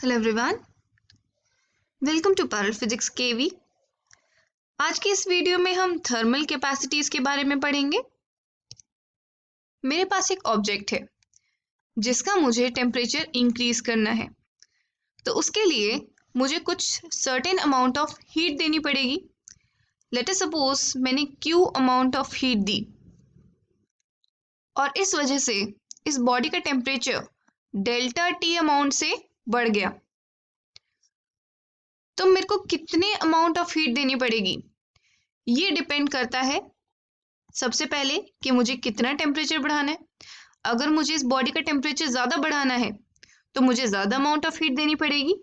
Hello everyone, welcome to पारल physics केवी। आज की इस वीडियो में हम थर्मल कैपेसिटीज के बारे में पढ़ेंगे। मेरे पास एक ऑब्जेक्ट है जिसका मुझे टेम्परेचर इंक्रीज करना है, तो उसके लिए मुझे कुछ सर्टेन अमाउंट ऑफ हीट देनी पड़ेगी। लेट अस सपोज मैंने Q अमाउंट ऑफ हीट दी और इस वजह से इस बॉडी का टेम्परेचर डेल्टा T अमाउंट से बढ़ गया। तो मेरे को कितने अमाउंट ऑफ हीट देनी पड़ेगी, ये डिपेंड करता है सबसे पहले कि मुझे कितना टेम्परेचर बढ़ाना है। अगर मुझे इस बॉडी का टेम्परेचर ज़्यादा बढ़ाना है तो मुझे ज़्यादा अमाउंट ऑफ हीट देनी पड़ेगी।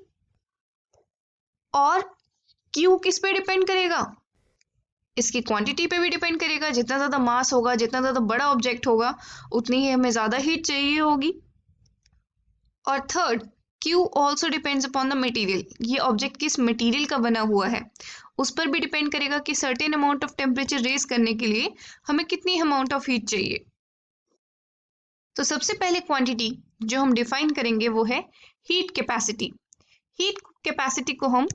और क्यू किस पे डिपेंड करेगा? इसकी क्वांटिटी पे भी डिपेंड करेगा। जितना ज़्यादा मास होगा, जितना ज़्यादा बड़ा ऑब्जेक्ट होगा, उतनी ही हमें ज़्यादा हीट चाहिए होगी। और third, Q also depends upon the material. ये ऑब्जेक्ट किस मटेरियल का बना हुआ है उस पर भी डिपेंड करेगा कि certain amount of temperature raise करने के लिए हमें कितनी अमाउंट ऑफ हीट चाहिए। तो सबसे पहले क्वांटिटी जो हम डिफाइन करेंगे वो है हीट कैपेसिटी। हीट कैपेसिटी को हम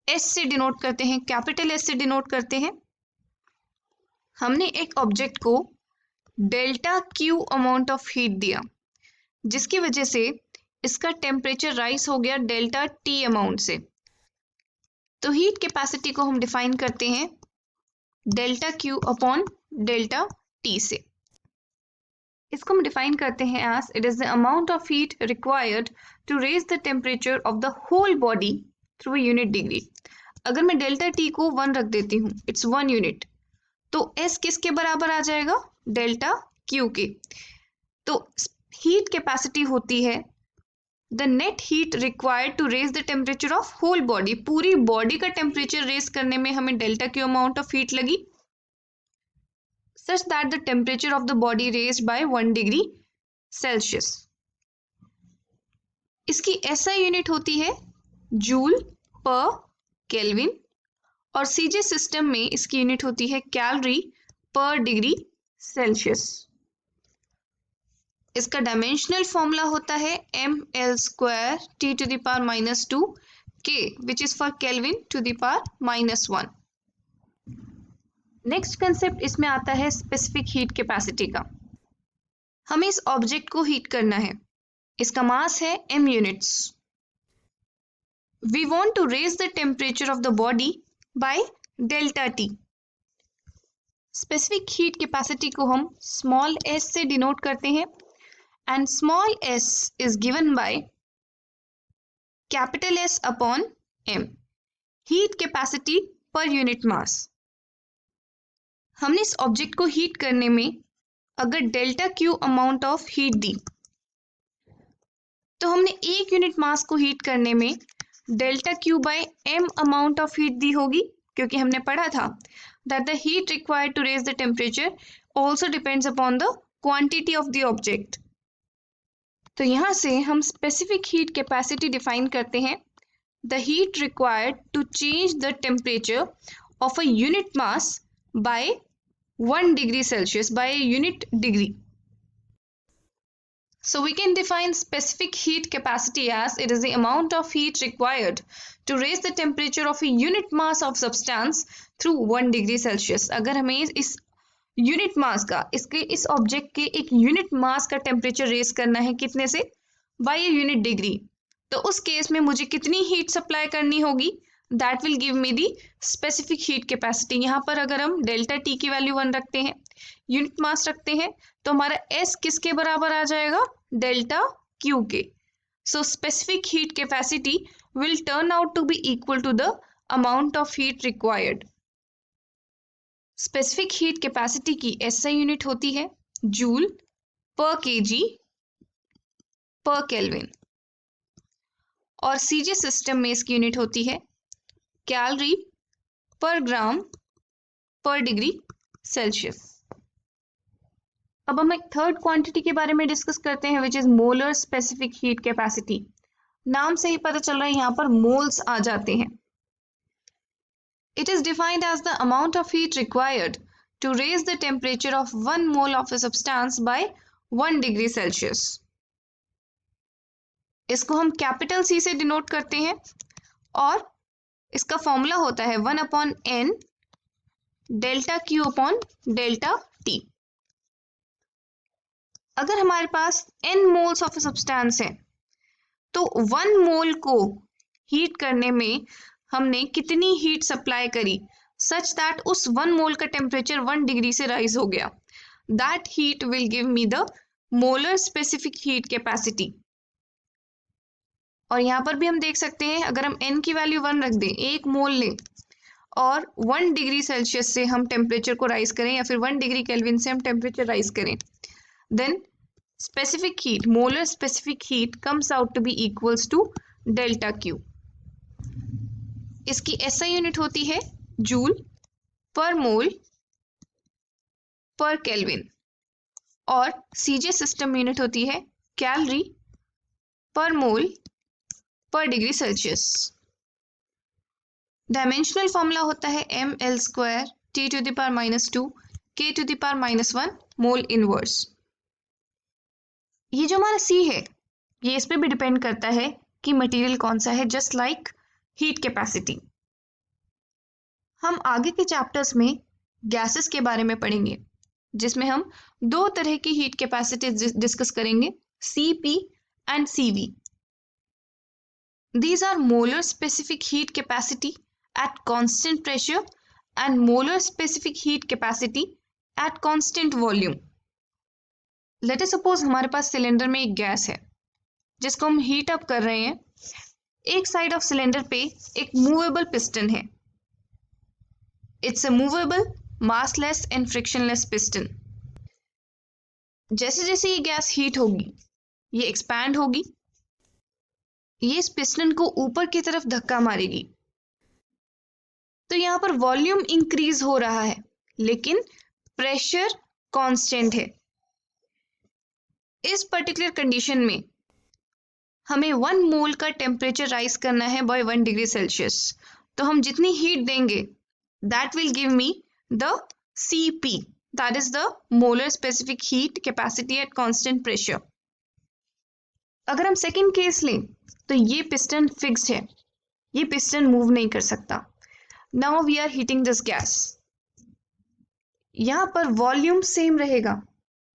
एस से डिनोट करते हैं, कैपिटल एस से डिनोट करते हैं। हमने एक ऑब्जेक्ट को delta Q amount of heat दिया, जिसकी वजह से इसका टेम्परेचर राइज हो गया डेल्टा टी अमाउंट से। तो हीट कैपेसिटी को हम डिफाइन करते हैं delta Q upon delta T से। इसको हम डिफाइन करते हैं as it is the amount of heat required to raise the temperature of the whole body through unit degree. अगर मैं डेल्टा टी को 1 रख देती हूँ, इट्स 1 यूनिट, तो एस किसके बराबर आ जाएगा? डेल्टा क्यू के। तो हीट कैपेसिटी होती है the net heat required to raise the temperature of whole body. पूरी बॉडी का टेम्परेचर रेज करने में हमें delta Q amount of heat लगी, such that the temperature of the body raised by 1 degree Celsius. इसकी SI unit होती है joule पर केल्विन और सीजे सिस्टम में इसकी यूनिट होती है कैलोरी पर डिग्री सेल्सियस। इसका डायमेंशनल फॉर्मूला होता है ml² T⁻⁻2 K, which is for Kelvin to the power -1। Next concept इसमें आता है स्पेसिफिक हीट कैपेसिटी का। हमें इस ऑब्जेक्ट को हीट करना है, इसका मास है m units. We want to raise the temperature of the body by delta T. Specific heat capacity को हम स्मॉल s से डिनोट करते हैं and small s is given by capital S upon m, heat capacity per unit mass. हमने इस object को heat करने में अगर delta Q amount of heat दी, तो हमने 1 यूनिट मास को हीट करने में delta Q by m amount of heat दी होगी, क्योंकि हमने पढ़ा था that the heat required to raise the temperature also depends upon the quantity of the object. तो यहाँ से हम स्पेसिफिक हीट कैपेसिटी डिफाइन करते हैं the heat required to change the temperature of a unit mass by 1 degree Celsius, by a unit degree. So we can define specific heat capacity as it is the amount of heat required to raise the temperature of a unit mass of substance through 1 degree Celsius. अगर हमें इस unit mass का, इसके इस object के एक unit mass का temperature raise करना है, कितने से? Bye a unit degree. तो उस केस में मुझे कितनी हीट सप्लाई करनी होगी? That will give me the specific heat capacity. यहाँ पर अगर हम डेल्टा टी की वैल्यू 1 रखते हैं, यूनिट मास रखते हैं, तो हमारा S किसके बराबर आ जाएगा? डेल्टा क्यू के। So specific heat capacity will turn out to be equal to the amount of heat required. Specific heat capacity की SI यूनिट होती है जूल पर kg पर केल्विन और सीजे सिस्टम में इसकी यूनिट होती है कैलोरी पर ग्राम पर डिग्री सेल्सियस। अब हम एक थर्ड क्वांटिटी के बारे में डिस्कस करते हैं which is molar specific heat capacity. नाम से ही पता चल रहा है यहाँ पर मोल्स आ जाते हैं। It is defined as the amount of heat required to raise the temperature of 1 mole of a substance by 1 degree Celsius. इसको हम कैपिटल सी से डिनोट करते हैं और इसका फॉर्मूला होता है 1/n delta Q upon delta T. अगर हमारे पास n मोल्स ऑफ सब्सटेंस है तो 1 मोल को हीट करने में हमने कितनी हीट सप्लाई करी सच दैट उस 1 मोल का टेम्परेचर 1 डिग्री से राइज हो गया। That heat will give me the molar specific heat capacity. और यहाँ पर भी हम देख सकते हैं, अगर हम n की वैल्यू 1 रख दें, 1 मोल लें और 1 डिग्री सेल्सियस से हम टेम्परेचर को राइज करें या फिर 1 डिग्री केल्विन से हम टेम्परेचर राइज करें, then specific heat, molar specific heat comes out to be equals to delta Q. इसकी SI यूनिट होती है जूल पर मोल पर केल्विन और CJ सिस्टम यूनिट होती है कैलोरी पर मोल पर डिग्री सेल्सियस। डायमेंशनल फॉर्मूला होता है ml² T⁻⁻2 K⁻⁻1 mole inverse. ये जो हमारा C है ये इस पे भी डिपेंड करता है कि मटेरियल कौन सा है, जस्ट लाइक हीट कैपेसिटी। हम आगे के चैप्टर्स में गैसेस के बारे में पढ़ेंगे जिसमें हम 2 तरह की हीट कैपेसिटी डिस्कस करेंगे, CP and CV। These are molar specific heat capacity at constant pressure and molar specific heat capacity at constant volume। Let us suppose हमारे पास सिलेंडर में एक गैस है जिसको हम हीट अप कर रहे हैं। एक साइड ऑफ सिलेंडर पे एक मूवेबल पिस्टन है। It's a movable massless and frictionless piston. जैसे जैसे ये गैस हीट होगी ये एक्सपैंड होगी, ये इस पिस्टन को ऊपर की तरफ धक्का मारेगी। तो यहाँ पर वॉल्यूम इंक्रीज हो रहा है लेकिन प्रेशर कांस्टेंट है। इस पर्टिकुलर कंडीशन में हमें 1 मोल का टेम्परेचर राइज करना है बाय 1 डिग्री सेल्सियस। तो हम जितनी हीट देंगे that will give me the CP, that is the molar specific heat capacity at constant pressure. अगर हम सेकंड केस लें तो ये पिस्टन फिक्स्ड है, ये पिस्टन मूव नहीं कर सकता। Now we are heating this gas. यहाँ पर वॉल्यूम सेम रहेगा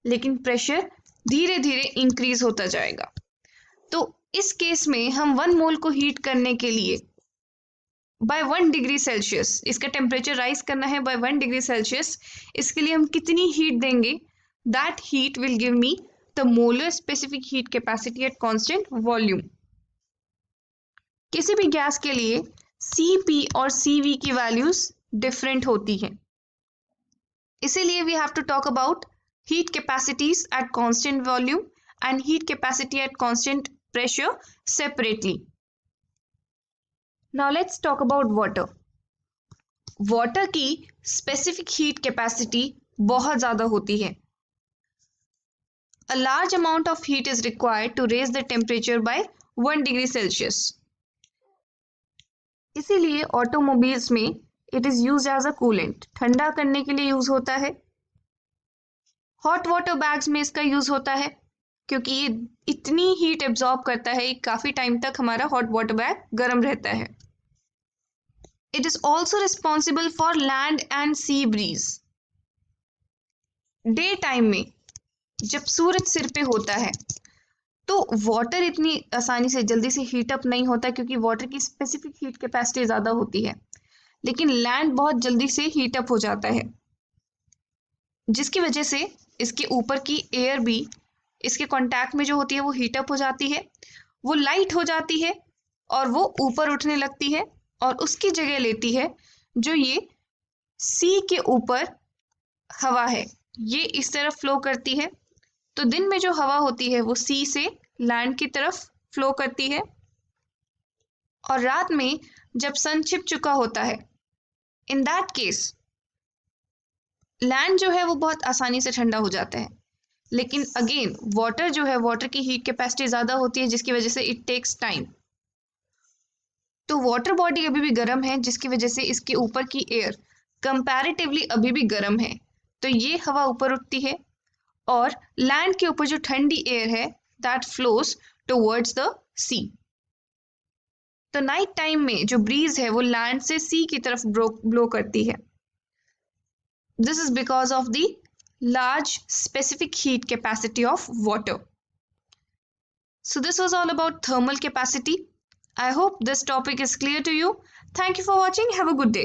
लेकिन प्रेशर धीरे धीरे इंक्रीज होता जाएगा। तो इस केस में हम 1 मोल को हीट करने के लिए बाय 1 डिग्री सेल्सियस, इसका टेम्परेचर राइज करना है बाय 1 डिग्री सेल्सियस, इसके लिए हम कितनी हीट देंगे that heat will give me the molar specific heat capacity at constant volume. किसी भी गैस के लिए CP और CV की वैल्यूज डिफरेंट होती हैं, इसीलिए we have to talk about heat capacities at constant volume and heat capacity at constant pressure separately. Now let's talk about water. Water की specific heat capacity बहुत ज़्यादा होती है। A large amount of heat is required to raise the temperature by 1 degree Celsius. इसीलिए automobiles में it is used as a coolant, ठंडा करने के लिए यूज होता है। हॉट वाटर बैग्स में इसका यूज होता है क्योंकि ये इतनी हीट एब्जॉर्ब करता है, काफी टाइम तक हमारा हॉट वाटर बैग गर्म रहता है। It is also responsible for land and sea breeze. Day time में जब सूरज सिर पे होता है तो वाटर इतनी आसानी से जल्दी से हीट अप नहीं होता क्योंकि वाटर की स्पेसिफिक हीट कैपेसिटी ज्यादा होती है, लेकिन लैंड बहुत जल्दी से हीट अप हो जाता है जिसकी वजह से इसके ऊपर की एयर भी इसके कांटेक्ट में जो होती है वो हीट अप हो जाती है, वो लाइट हो जाती है और वो ऊपर उठने लगती है और उसकी जगह लेती है जो ये सी के ऊपर हवा है, ये इस तरफ फ्लो करती है। तो दिन में जो हवा होती है वो सी से लैंड की तरफ फ्लो करती है और रात में जब सन छिप चुका होता है, इन दैट केस लैंड जो है वो बहुत आसानी से ठंडा हो जाता है। लेकिन अगेन वाटर जो है, वाटर की हीट कैपेसिटी ज़्यादा होती है जिसकी वजह से इट टेक्स टाइम। तो वाटर बॉडी अभी भी गर्म है जिसकी वजह से इसके ऊपर की एयर कंपैरेटिवली अभी भी गर्म है, तो ये हवा ऊपर उठती है और लैंड के ऊपर जो ठंडी एयर है दैट फ्लोज टुवर्ड्स द सी। तो नाइट टाइम में जो ब्रीज है वो लैंड से सी की तरफ ब्लो करती है। This is because of the large specific heat capacity of water. So this was all about thermal capacity. I hope this topic is clear to you. Thank you for watching. Have a good day.